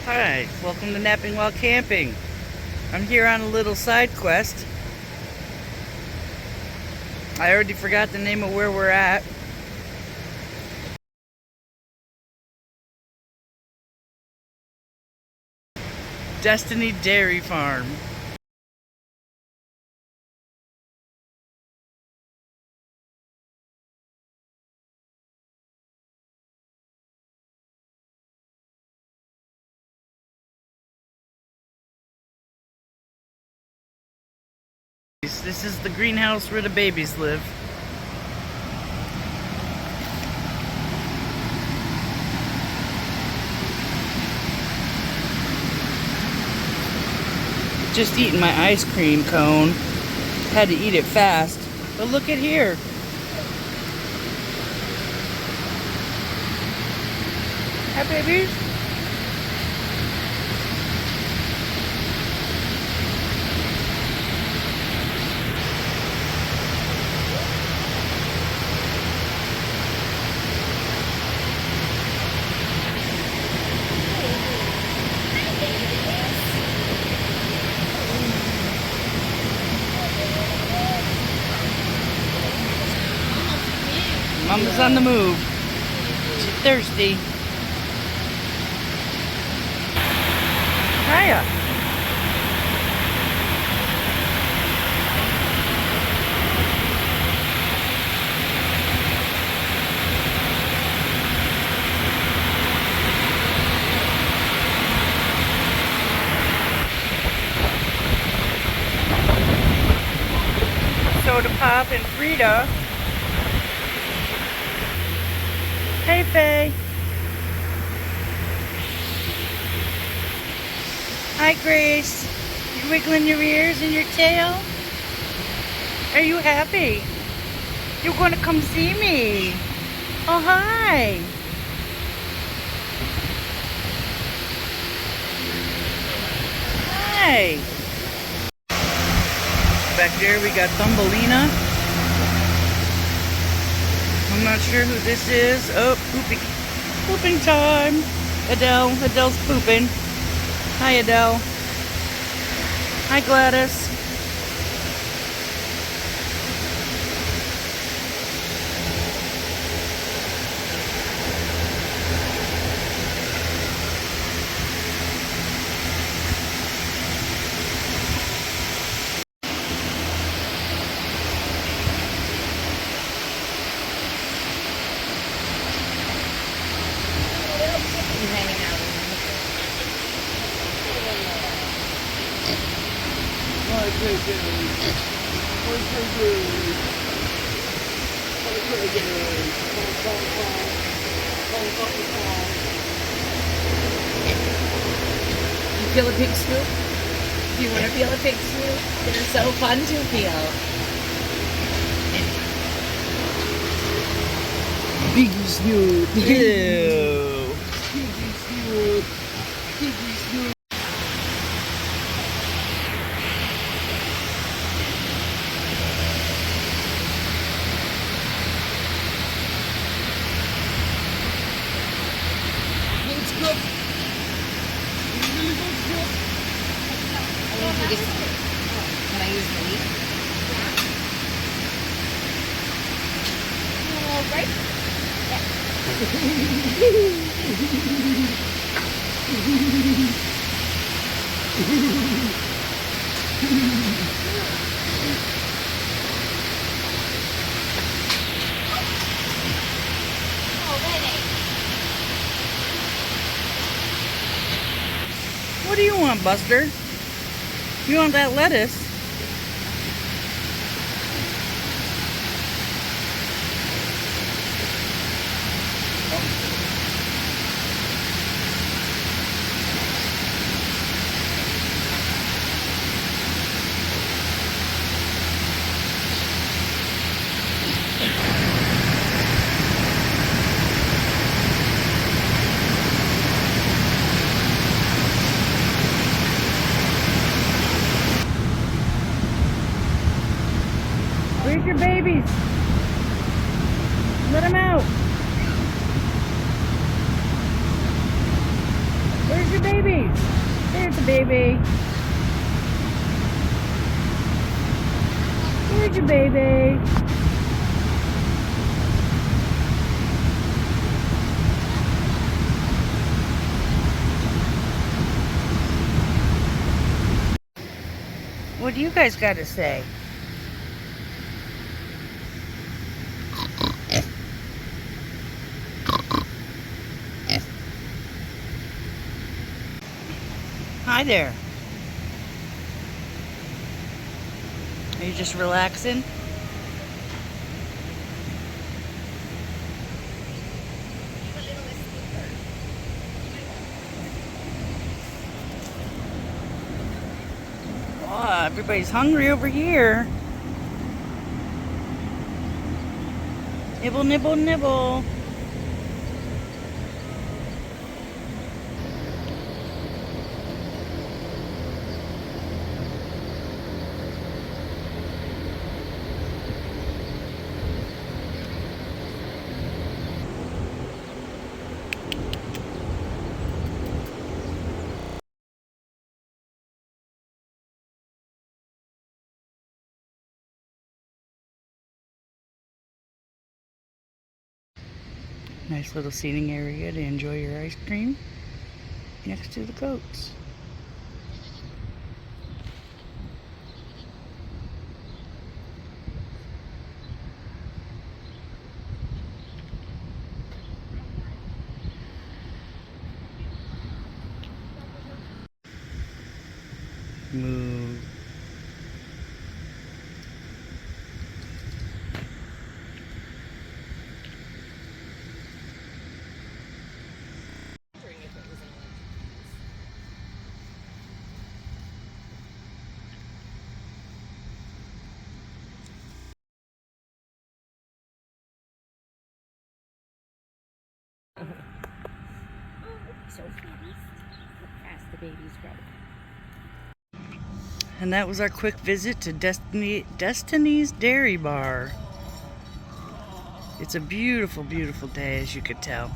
Hi, welcome to NappingWhileCamping. I'm here on a little side quest. I already forgot the name of where we're at. Destiny Dairy Farm. This is the greenhouse where the babies live. Just eating my ice cream cone. Had to eat it fast. But look at here. Hi, babies. Mama's on the move. She's thirsty. Hiya. Soda Pop and Frida. Hey, Faye. Hi, Grace. You wiggling your ears and your tail? Are you happy? You're going to come see me. Oh, hi. Hi. Back there we got Thumbelina. I'm not sure who this is. Oh, pooping time. Adele's pooping. Hi, Adele. Hi, Gladys. You feel a pig scoop? Do you want to feel a pig scoop? They're so fun to feel. Piggy Snoop. Ew. Piggy scoop. Piggy scoop. Pig scoop. Can I use the leaf? Yeah. Right? What do you want, Buster? You want that lettuce? Where's your babies? Let them out. Where's your babies? There's a baby. There's your baby. What do you guys got to say? Hi there. Are you just relaxing? Oh, everybody's hungry over here. Nibble, nibble, nibble. Nice little seating area to enjoy your ice cream next to the goats. Moo. So fast the babies grow. And that was our quick visit to Destiny's Dairy Bar. It's a beautiful, beautiful day, as you could tell.